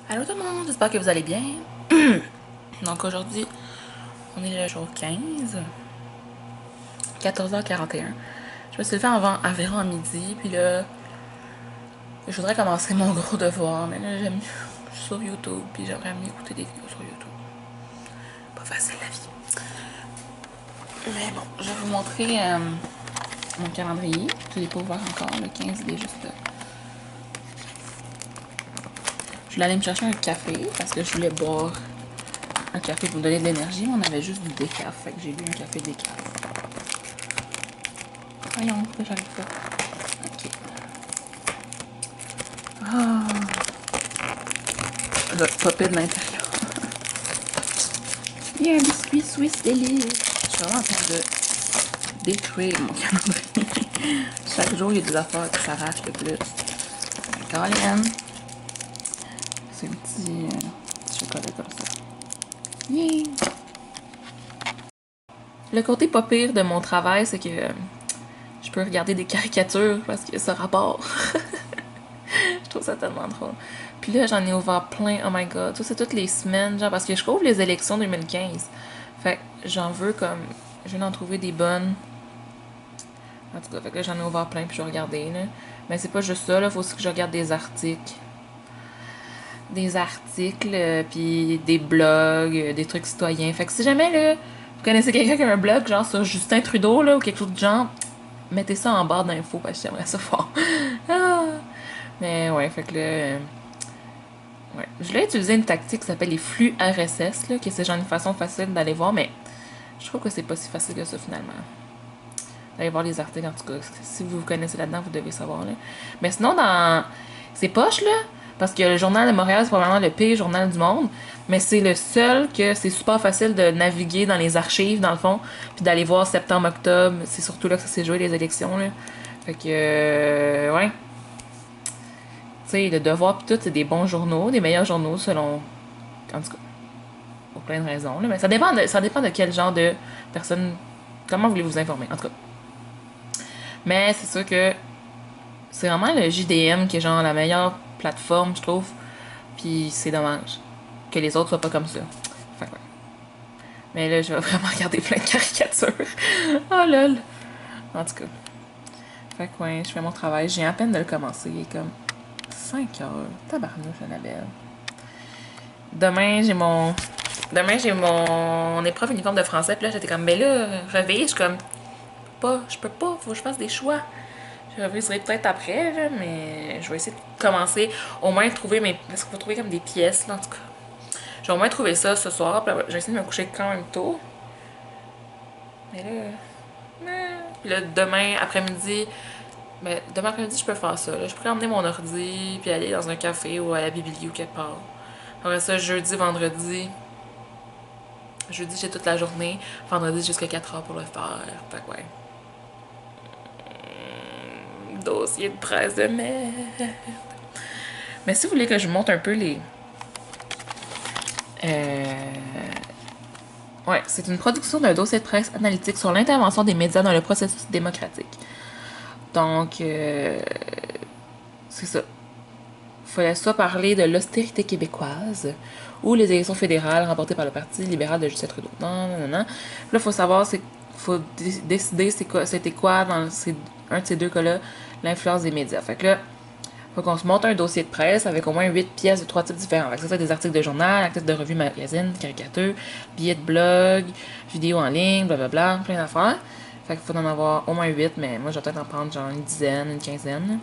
Allô tout le monde, j'espère que vous allez bien. Donc aujourd'hui, on est le jour 15, 14h41. Je me suis levée environ à midi, puis là, je voudrais commencer mon gros devoir, mais là, je suis sur YouTube, puis j'aimerais mieux écouter des vidéos sur YouTube. Pas facile la vie. Mais bon, je vais vous montrer mon calendrier. Je l'ai pas ouvert encore, le 15 il est juste là. Je voulais aller me chercher un café, parce que je voulais boire un café pour me donner de l'énergie, mais on avait juste du décaf, fait que j'ai bu un café décaf. Voyons, pourquoi j'arrive pas. Ok. Ah, je vais popper de l'intérieur. Il y a un biscuit Swiss Delice. Je suis vraiment en train de détruire mon calendrier. Chaque jour, il y a des affaires qui s'arrachent de plus. Colin. C'est un petit chocolat comme ça. Yeah. Le côté pas pire de mon travail, c'est que je peux regarder des caricatures parce que ça rapport. Je trouve ça tellement drôle. Puis là, j'en ai ouvert plein, oh my god. Ça, c'est toutes les semaines, genre, parce que je couvre les élections 2015. Fait que j'en veux comme. Je viens d'en trouver des bonnes. En tout cas, fait que là, j'en ai ouvert plein, puis je vais regarder, là. Mais c'est pas juste ça, là. Faut aussi que je regarde des articles. Des articles, puis des blogs, des trucs citoyens. Fait que si jamais, là, vous connaissez quelqu'un qui a un blog, genre sur Justin Trudeau, là, ou quelque chose de genre, mettez ça en barre d'infos, parce que j'aimerais ça fort. Ah! Mais ouais, fait que là. Ouais. Je voulais utiliser une tactique qui s'appelle les flux RSS, là, que c'est genre une façon facile d'aller voir, mais je trouve que c'est pas si facile que ça finalement. D'aller voir les articles, en tout cas. Si vous vous connaissez là-dedans, vous devez savoir. Là. Mais sinon, dans. C'est poche, là, parce que le Journal de Montréal, c'est probablement le pire journal du monde, mais c'est le seul que c'est super facile de naviguer dans les archives, dans le fond, puis d'aller voir septembre-octobre. C'est surtout là que ça s'est joué, les élections, là. Fait que. Ouais. Tu sais, le Devoir pis tout, c'est des bons journaux, des meilleurs journaux selon. En tout cas, pour plein de raisons. Là, mais ça dépend de quel genre de personne. Comment voulez-vous vous informer? En tout cas. Mais c'est sûr que c'est vraiment le JDM qui est genre la meilleure plateforme, je trouve. Puis c'est dommage que les autres soient pas comme ça. Fait que ouais. Mais là, je vais vraiment regarder plein de caricatures. Oh lol. En tout cas. Fait que ouais, je fais mon travail. J'ai à peine de le commencer. Il est comme 5 heures. Tabarnouche, Annabelle. Demain, j'ai mon épreuve uniforme de français. Puis là, j'étais comme, mais là, réveillée, je suis comme, je peux pas, faut que je fasse des choix. Je réviserai peut-être après, là, mais je vais essayer de commencer, au moins trouver mes. Parce qu'il faut trouver comme des pièces, là, en tout cas. Je vais au moins trouver ça ce soir. Puis je vais essayer de me coucher quand même tôt. Mais là. Puis là, demain après-midi. Mais demain après-midi, je peux faire ça. Là. Je pourrais emmener mon ordi, puis aller dans un café ou à la bibliothèque ou quelque part. Après ça, jeudi, vendredi. Jeudi, j'ai toute la journée. Vendredi, jusqu'à 4 heures pour le faire. Fait que ouais. Dossier de presse de merde. Mais si vous voulez que je monte un peu les. Euh... Ouais, c'est une production d'un dossier de presse analytique sur l'intervention des médias dans le processus démocratique. Donc, c'est ça. Il fallait soit parler de l'austérité québécoise ou les élections fédérales remportées par le Parti libéral de Justin Trudeau. Non, non, non, non. Là, il faut savoir, faut décider c'était quoi dans un de ces deux cas-là, l'influence des médias. Fait que là, faut qu'on se monte un dossier de presse avec au moins 8 pièces de 3 types différents. Fait que ça, des articles de journal, articles de revue magazine, caricatures, billets de blog, vidéos en ligne, blablabla, plein d'affaires. Fait qu'il faut en avoir au moins 8, mais moi, je vais peut-être en prendre genre une dizaine, une quinzaine.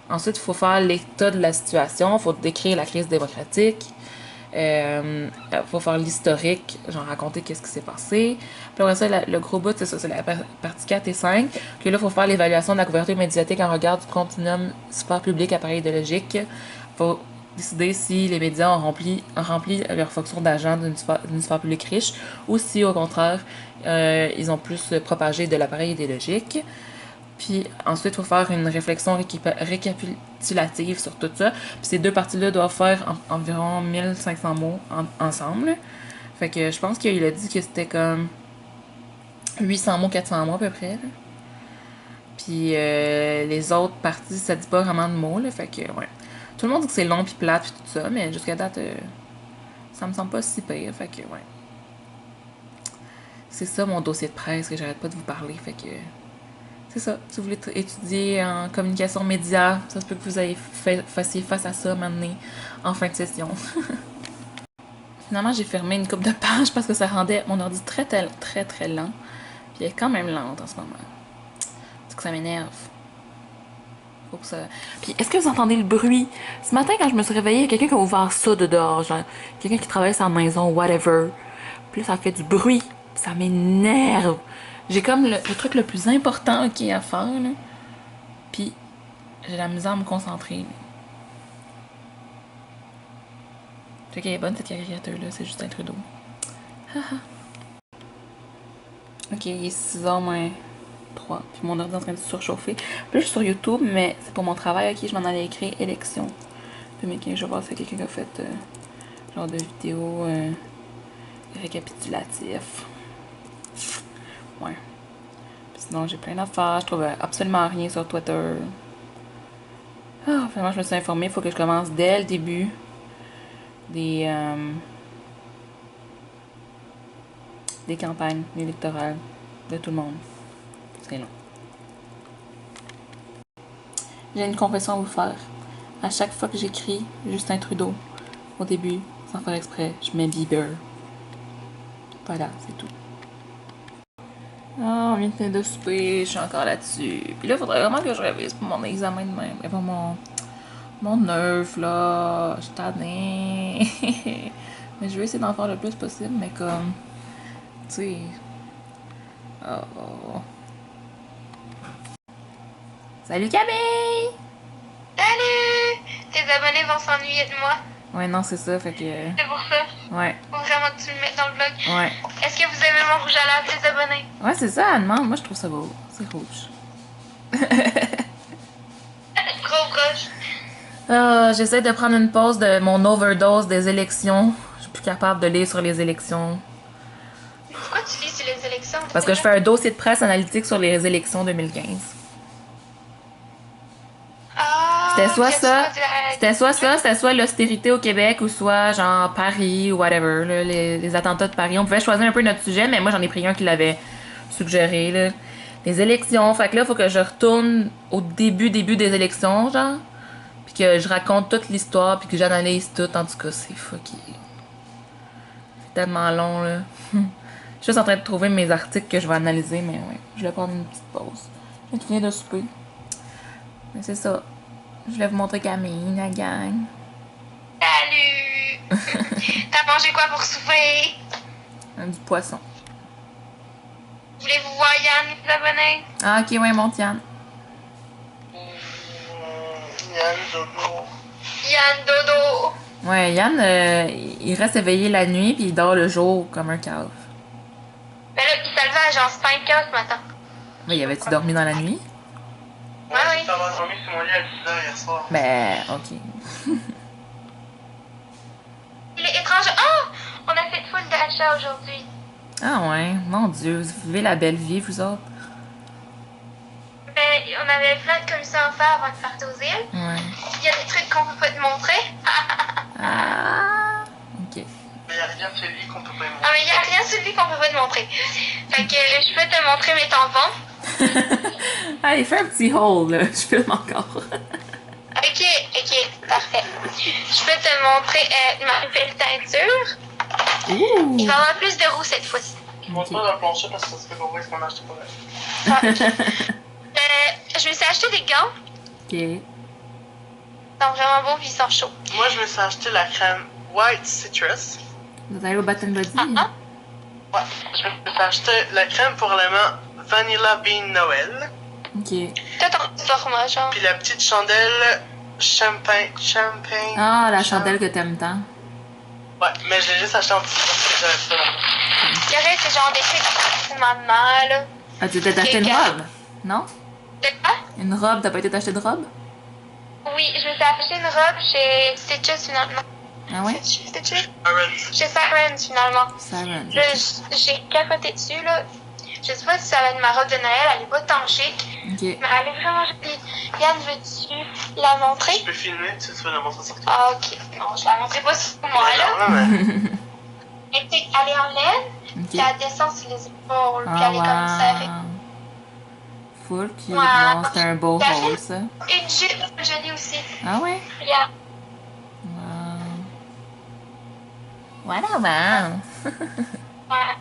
Ensuite, il faut faire l'état de la situation, il faut décrire la crise démocratique, faut faire l'historique, genre raconter qu'est-ce qui s'est passé. Puis après ça, le gros bout, c'est ça, c'est la partie 4 et 5. Puis là, il faut faire l'évaluation de la couverture médiatique en regard du continuum support public appareil idéologique. Il faut décider si les médias ont rempli leur fonction d'agent d'une sphère publique riche ou si, au contraire, ils ont plus propagé de l'appareil idéologique. Puis ensuite, il faut faire une réflexion récapitulative sur tout ça. Puis ces deux parties-là doivent faire environ 1500 mots ensemble. Fait que je pense qu'il a dit que c'était comme 800 mots, 400 mots à peu près. Là. Puis les autres parties, ça dit pas vraiment de mots. Là, fait que, ouais. Tout le monde dit que c'est long pis plate pis tout ça, mais jusqu'à date, ça me semble pas si pire, fait que ouais. C'est ça mon dossier de presse que j'arrête pas de vous parler, fait que... C'est ça, si vous voulez étudier en communication média, ça se peut que vous ayez fassiez face à ça maintenant, en fin de session. Finalement, j'ai fermé une couple de pages parce que ça rendait mon ordi très lent. Puis elle est quand même lente en ce moment. C'est que ça m'énerve. Faut que ça... Puis est-ce que vous entendez le bruit? Ce matin, quand je me suis réveillée, il y a quelqu'un qui a ouvert ça de dehors, genre quelqu'un qui travaille sur la maison, whatever. Puis là, ça fait du bruit. Ça m'énerve. J'ai comme le truc le plus important à faire, là. Puis j'ai la misère à me concentrer. Fait qu'elle est bonne cette caricature-là, c'est Justin Trudeau. Ok, il est 6h moins 3, puis mon ordi est en train de se surchauffer. Puis là, je suis sur YouTube, mais c'est pour mon travail, ok, je m'en allais écrire élection 2015. Je vais voir si quelqu'un qui a fait genre de vidéo récapitulatif. Ouais. Puis sinon, j'ai plein d'affaires, je trouve absolument rien sur Twitter. Ah, finalement, je me suis informée, il faut que je commence dès le début des campagnes électorales de tout le monde. C'est long. J'ai une confession à vous faire. À chaque fois que j'écris Justin Trudeau, au début, sans faire exprès, je mets Bieber. Voilà, c'est tout. Ah, on vient de finir de souper, je suis encore là-dessus. Puis là, il faudrait vraiment que je révise pour mon examen de même. Et pour mon neuf, là. Je suis tannée. Mais je vais essayer d'en faire le plus possible, mais comme... Tu sais... Oh. Salut Camille! Salut! Tes abonnés vont s'ennuyer de moi. Ouais, non, c'est ça, fait que... C'est pour ça. Ouais. Faut vraiment que tu le mettes dans le vlog. Ouais. Est-ce que vous aimez mon rouge à lèvres, les abonnés? Ouais, c'est ça, elle demande. Moi, je trouve ça beau. C'est rouge. Gros croche. J'essaie de prendre une pause de mon overdose des élections. Je suis plus capable de lire sur les élections. Pourquoi tu lis sur les élections? Parce que je fais un dossier de presse analytique sur les élections 2015. Ah, C'était soit l'austérité au Québec ou soit genre Paris ou whatever, là, les attentats de Paris. On pouvait choisir un peu notre sujet, mais moi j'en ai pris un qui l'avait suggéré, là. Les élections, fait que là, faut que je retourne au début des élections, genre. Puis que je raconte toute l'histoire, puis que j'analyse tout. En tout cas, c'est fucké. C'est tellement long, là. Je suis juste en train de trouver mes articles que je vais analyser, mais ouais, je vais prendre une petite pause. Je viens de souper. Mais c'est ça. Je voulais vous montrer Camille, la gang. Salut! T'as mangé quoi pour souper? Du poisson. Voulez-vous voir Yann, les abonnés? Ah, ok, ouais, monte Yann. Yann Dodo. Yann Dodo. Ouais, Yann, il reste éveillé la nuit, puis il dort le jour comme un cave. Ben là, il s'est levé à genre 5h ce matin. Mais y avait-tu dormi dans la nuit? Ouais, oui. Ça m'a dormi sur mon lit à 10h hier soir. Ben, ok. Il est étrange. Oh! On a fait full d'achats aujourd'hui. Ah ouais, mon Dieu, vous vivez la belle vie, vous autres. Ben, on avait plein de commissions à faire avant de partir aux îles. Ouais. Il y a des trucs qu'on peut pas te montrer. Ah, ok. Mais y a rien de celui qu'on peut pas aimer. Ah, mais il y a rien sur lui qu'on peut pas te montrer. Fait que je peux te montrer mes tampons. Allez, fais un petit haul, là. Je filme encore. Ok, parfait. Je peux te montrer ma nouvelle teinture. Ouh. Il va y avoir plus de roux cette fois-ci. Je montre pas dans le plancher parce que ça se fait comprendre ce qu'on a acheté pour elle. Je me suis acheté des gants. Ok. Ils sont vraiment beaux puis ils sont chauds. Moi, je me suis acheté la crème White Citrus. Vous allez au Baton Body? Ah. Ouais. Je me suis acheté la crème pour les mains Vanilla Bean Noël. Ok. Toi, ton format, genre. Puis la petite chandelle Champagne. Ah, la chandelle que t'aimes tant. Ouais, mais je l'ai juste acheté en petit parce que j'avais pas. Le reste, c'est genre des trucs de maman, là. Ah, tu t'es acheté une robe? Non? De quoi? Une robe? T'as pas été t'acheter de robe? Oui, je me suis acheté une robe chez Stitches finalement. Ah ouais? Chez Stitches? Aaron. Chez Sarens finalement. Sarah. J'ai capoté dessus, là. Je sais pas si ça va être ma robe de Noël, elle est pas tant chic. Ok. Mais elle est vraiment jolie. Yann, veux-tu? la montrer? Je peux filmer, tu vas la montrer sur toi. Ah, ok. Non, je la montrerai pas sur moi, là. Non, mais... Elle est en laine, puis elle descend sur les épaules, puis elle est comme serrée. Full cute. Ouais. Non, c'était un beau rôle, ça. Une jupe jolie aussi. Ah ouais? Regarde. Voilà, ben. Ouais.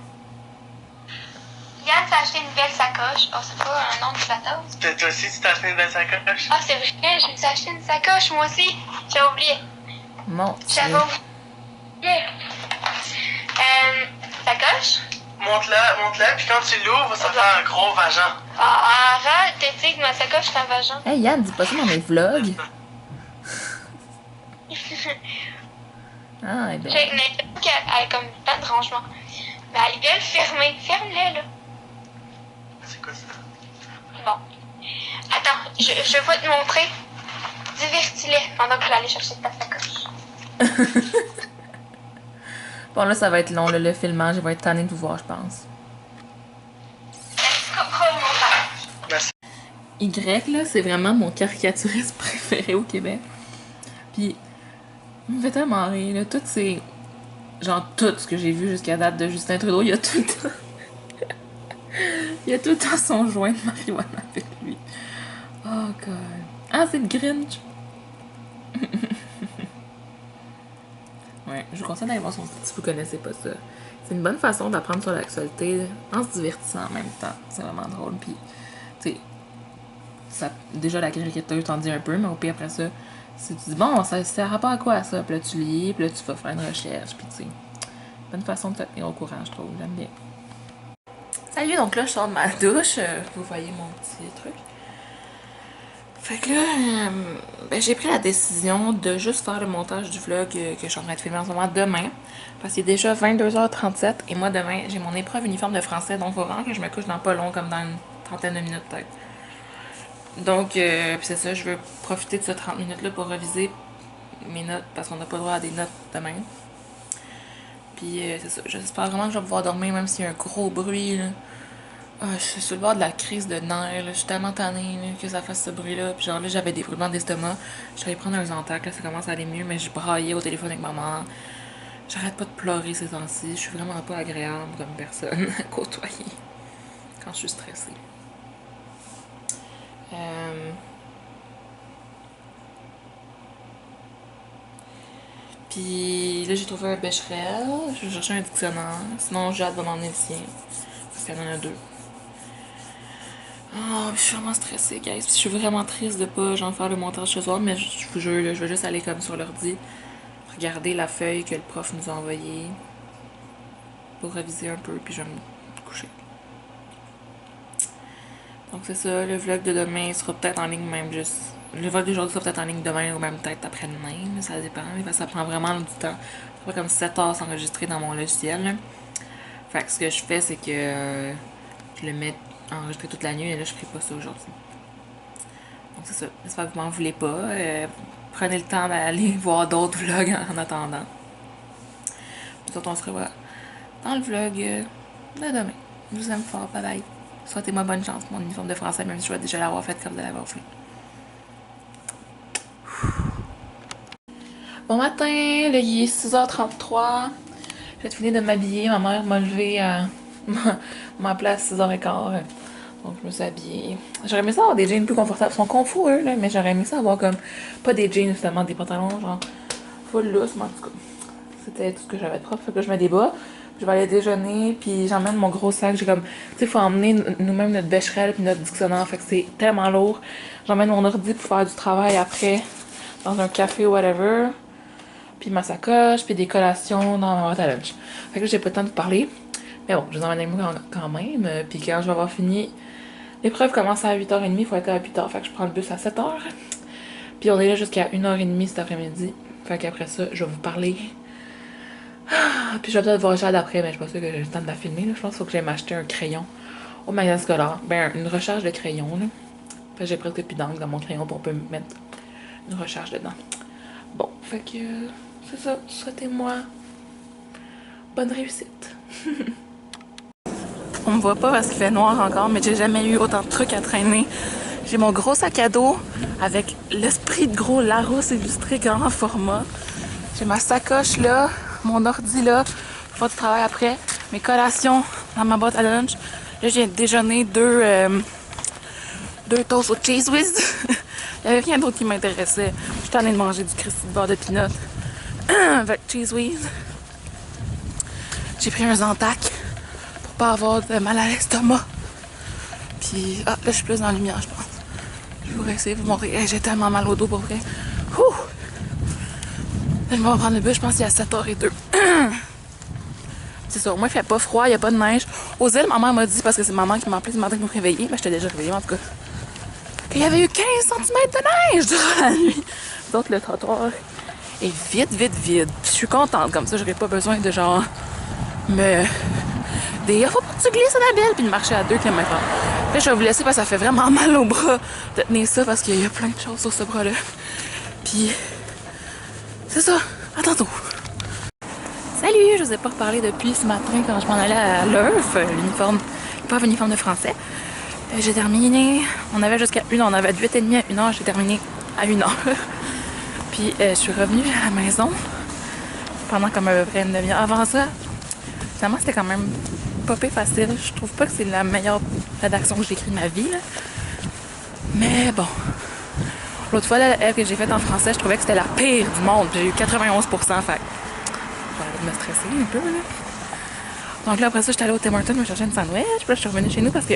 Regarde, t'as acheté une belle sacoche. Oh, c'est pas un nom de bateau. Toi aussi, tu t'as acheté une belle sacoche? Ah, c'est vrai, je me suis acheté une sacoche, moi aussi. J'ai oublié. Mon J'avais Dieu. oublié. Sacoche? Monte-la, puis quand tu l'ouvres, ça fait un gros vagin. Ah, arrête, t'as dit que ma sacoche, c'est un vagin. Hey Yann, dis pas ça dans mes vlogs. Ah, eh ben. J'ai une impression qu'elle est comme pas de rangement. Mais elle est bien fermée. Ferme-la, là. C'est quoi ça? Bon. Attends, je vais te montrer. Divertis-les pendant que je vais aller chercher ta sacoche. Bon, là, ça va être long, là, le filmage. Je vais être tannée de vous voir, je pense. Est-ce qu'on prend le montage? Merci. Y, là, c'est vraiment mon caricaturiste préféré au Québec. Puis, il me fait tellement rire, là. Tout c'est... Genre, tout ce que j'ai vu jusqu'à date de Justin Trudeau, il y a tout le temps... il y a tout le temps son joint de marijuana avec lui. Oh, God. Ah, c'est le Grinch! Ouais, je vous conseille d'aller voir son site si vous connaissez pas ça. C'est une bonne façon d'apprendre sur l'actualité en se divertissant en même temps. C'est vraiment drôle. Puis, tu sais, ça, déjà la caricature t'en dit un peu, mais au pire après ça, si tu dis bon, ça a rapport à quoi ça? Puis là tu lis, puis là tu vas faire une recherche, puis tu sais. Bonne façon de te tenir au courant, je trouve. J'aime bien. Salut, donc là je sors de ma douche. Vous voyez mon petit truc. Fait que là, ben, j'ai pris la décision de juste faire le montage du vlog que je suis en train de filmer en ce moment demain. Parce qu'il est déjà 22h37 et moi demain, j'ai mon épreuve uniforme de français. Donc, il faut vraiment que je me couche dans pas long, comme dans une trentaine de minutes peut-être. Donc, puis c'est ça, je veux profiter de ces 30 minutes-là pour reviser mes notes parce qu'on n'a pas le droit à des notes demain. Puis c'est ça, j'espère vraiment que je vais pouvoir dormir même s'il y a un gros bruit, là. Ah, je suis sur le bord de la crise de nerfs, là. Je suis tellement tannée là, que ça fasse ce bruit-là. Puis genre là, j'avais des brûlements d'estomac. Je suis allée prendre un Zantac, là, ça commence à aller mieux, mais je braillais au téléphone avec maman. J'arrête pas de pleurer ces temps-ci. Je suis vraiment pas agréable comme personne à côtoyer quand je suis stressée. Puis là, j'ai trouvé un Becherel. Je vais chercher un dictionnaire. Sinon, Jade va m'emmener le sien. Parce qu'il y en a deux. Oh, je suis vraiment stressée, guys. Je suis vraiment triste de pas genre faire le montage ce soir, mais je vous jure, là, je vais juste aller comme sur l'ordi, regarder la feuille que le prof nous a envoyée pour réviser un peu, puis je vais me coucher. Donc c'est ça, le vlog de demain sera peut-être en ligne même juste. Le vlog d'aujourd'hui sera peut-être en ligne demain ou même peut-être après-demain, ça dépend, parce que ça prend vraiment du temps. Ça prend comme 7 heures s'enregistrer dans mon logiciel. Là. Fait que ce que je fais, c'est que je le mets enregistré toute la nuit et là je ferai pas ça aujourd'hui. Donc c'est ça, j'espère que vous m'en voulez pas. Prenez le temps d'aller voir d'autres vlogs en attendant. Puis on se revoit dans le vlog de demain. Je vous aime fort, bye bye. Souhaitez-moi bonne chance pour mon uniforme de français, même si je vais déjà l'avoir fait comme de l'avoir fait. Bon matin, là il est 6h33. J'ai fini de m'habiller, ma mère m'a levé à ma place 6h15. Donc je me suis habillée. J'aurais aimé ça avoir des jeans plus confortables. Ils sont confus eux là, mais j'aurais aimé ça avoir comme pas des jeans justement, des pantalons genre full loose, mais en tout cas. C'était tout ce que j'avais de propre. Fait que je me débat. Je vais aller déjeuner, puis j'emmène mon gros sac. J'ai comme, tu sais, faut emmener nous-mêmes notre Becherel puis notre dictionnaire. Fait que c'est tellement lourd. J'emmène mon ordi pour faire du travail après, dans un café ou whatever. Puis ma sacoche, puis des collations dans ma boîte à lunch. Fait que là, j'ai pas le temps de parler. Mais bon, je vous emmène avec moi quand même. Puis quand je vais avoir fini, l'épreuve commence à 8h30, il faut être là à 8h. Fait que je prends le bus à 7h. Puis on est là jusqu'à 1h30 cet après-midi. Fait qu'après ça, je vais vous parler. Puis je vais peut-être voir Jade après, mais je suis pas sûre que j'ai le temps de la filmer. Là. Je pense qu'il faut que j'aille m'acheter un crayon au magasin scolaire. Ben, une recharge de crayon. Là. Fait que j'ai presque plus d'encre dans mon crayon pour pouvoir mettre une recharge dedans. Bon, fait que c'est ça. Souhaitez-moi bonne réussite. On me voit pas parce qu'il fait noir encore, mais j'ai jamais eu autant de trucs à traîner. J'ai mon gros sac à dos, avec l'esprit de gros Larousse illustré grand format. J'ai ma sacoche là, mon ordi là, pour faire du travail après, mes collations dans ma boîte à lunch. Là, je viens de déjeuner deux toasts au Cheese Whiz. Il n'y avait rien d'autre qui m'intéressait. J'étais allée de manger du Christy de beurre de peanut avec Cheese Whiz. J'ai pris un Zantac pour pas avoir de mal à l'estomac. Puis, là, je suis plus dans la lumière, je pense. Je pourrais essayer de vous montrer. Hey, j'ai tellement mal au dos pour vrai. Ouh! Là, je vais prendre le bus, je pense qu'il est à 7h02. C'est ça, au moins il fait pas froid, il n'y a pas de neige. Aux îles, ma mère m'a dit, parce que c'est maman qui m'a appelé ce matin pour me réveiller, mais j'étais déjà réveillée en tout cas, qu'il y avait eu 15 cm de neige durant la nuit. Donc le trottoir est vide. Puis je suis contente, comme ça, j'aurais pas besoin de genre me dire, faut pas que tu glisses Annabelle, puis de marcher à 2 km/h. Là, je vais vous laisser parce que ça fait vraiment mal au bras de tenir ça parce qu'il y a plein de choses sur ce bras-là. Puis, c'est ça, à tantôt. Salut, je vous ai pas reparlé depuis ce matin quand je m'en allais à l'URF, l'uniforme, pas un uniforme de français. J'ai terminé, on avait jusqu'à 1h, on avait de 8h30 à 1h, j'ai terminé à 1h. Puis je suis revenue à la maison pendant comme à peu près une demi-heure. Avant ça, finalement c'était quand même pas pire facile. Je trouve pas que c'est la meilleure rédaction que j'ai écrite de ma vie, là. Mais bon. L'autre fois, là, elle que j'ai faite en français, je trouvais que c'était la pire du monde. J'ai eu 91%, fait de me stresser un peu, là. Donc là, après ça, j'étais allée au Tim Hortons me chercher une sandwich. Puis là, je suis revenue chez nous parce que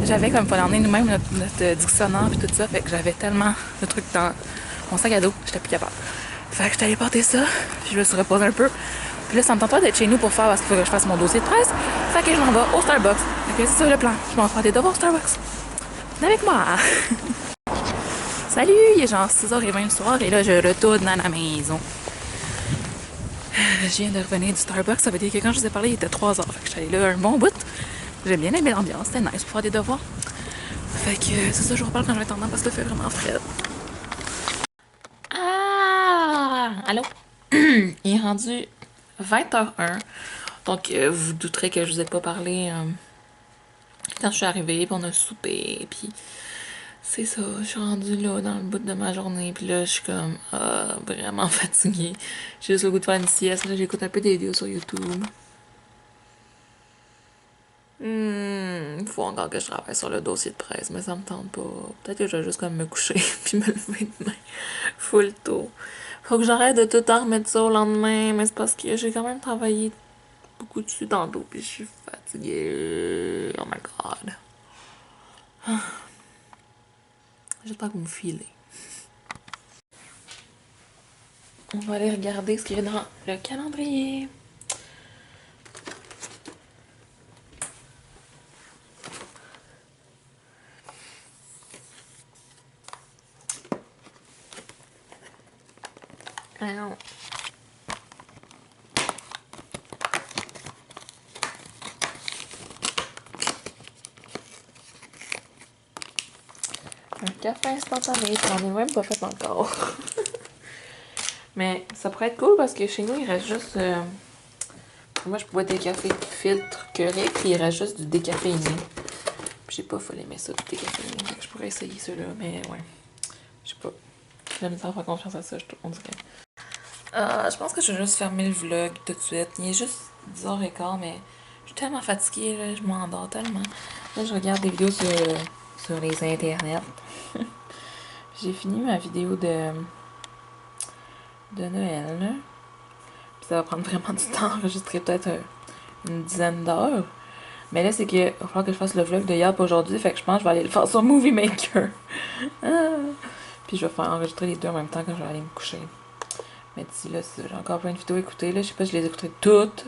j'avais comme pas l'emmener nous-mêmes notre dictionnaire puis tout ça. Fait que j'avais tellement de trucs dans mon sac à dos, j'étais plus capable. Fait que j'étais allée porter ça, puis je me suis reposée un peu. Puis là, ça me tente pas d'être chez nous pour faire parce qu'il faut que je fasse mon dossier de presse. Fait que je m'en vais au Starbucks. Fait que c'est ça le plan. Je m'en faire des devoirs au Starbucks. Venez avec moi! Salut! Il est genre 6h20 le soir et là, je retourne à la maison. Je viens de revenir du Starbucks, ça veut dire que quand je vous ai parlé, il était 3h. Fait que je suis allée là un bon bout. J'ai bien aimé l'ambiance, c'était nice pour faire des devoirs. Fait que c'est ça, je vous reparle quand je vais être en dedans parce que ça fait vraiment frais. Ah! Allô? Il est rendu 20h01. Donc, vous vous douterez que je vous ai pas parlé quand je suis arrivée, puis on a soupé, puis c'est ça, je suis rendue là dans le bout de ma journée, puis là je suis comme vraiment fatiguée. J'ai juste le goût de faire une sieste, là j'écoute un peu des vidéos sur YouTube. Faut encore que je travaille sur le dossier de presse, mais ça me tente pas. Peut-être que je vais juste comme me coucher puis me lever demain. Full tôt. Faut que j'arrête de tout en remettre ça au lendemain, mais c'est parce que j'ai quand même travaillé beaucoup dessus tantôt, puis je suis fatiguée. Oh my god. J'espère que vous me filez. On va aller regarder ce qu'il y a dans le calendrier. Alors. Un café instantané, j'en ai même pas fait encore. Mais ça pourrait être cool parce que chez nous, il reste juste... moi, je bois des cafés filtre Keurig, puis il reste juste du décaféiné. Puis j'ai pas full aimé ça, du décaféiné. Donc je pourrais essayer ceux-là, mais ouais. Je sais pas. J'ai la misère à faire confiance à ça, on dirait. Je pense que je vais juste fermer le vlog tout de suite. Il est juste 10h15, mais je suis tellement fatiguée, là, je m'endors tellement. Là, je regarde des vidéos sur les internets. J'ai fini ma vidéo de Noël, là. Puis ça va prendre vraiment du temps, enregistrer peut-être une dizaine d'heures. Mais là, c'est qu'il va falloir que je fasse le vlog de hier pour aujourd'hui, fait que je pense que je vais aller le faire sur Movie Maker. Puis je vais faire enregistrer les deux en même temps quand je vais aller me coucher. Mais d'ici là, j'ai encore plein de vidéos à écouter, là. Je sais pas si je les ai écoutées toutes.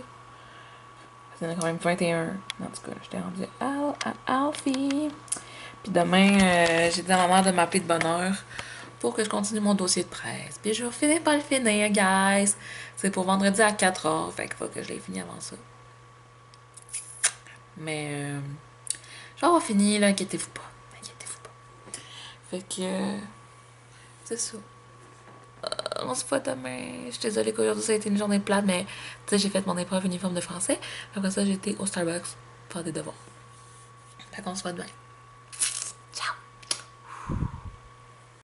Il y en a quand même 21. En tout cas, j'étais rendue à Alfie. Puis demain, j'ai dit à ma mère de m'appeler de bonne heure pour que je continue mon dossier de presse. Puis je vais finir par le finir, guys. C'est pour vendredi à 4h. Fait qu'il faut que je l'ai fini avant ça. Mais je vais avoir fini, là. Inquiétez-vous pas. Inquiétez-vous pas. Fait que c'est ça. On se voit demain. Je suis désolée qu'aujourd'hui ça a été une journée plate, mais tu sais, j'ai fait mon épreuve uniforme de français. Après ça, j'ai été au Starbucks faire des devoirs. Fait qu'on se voit demain.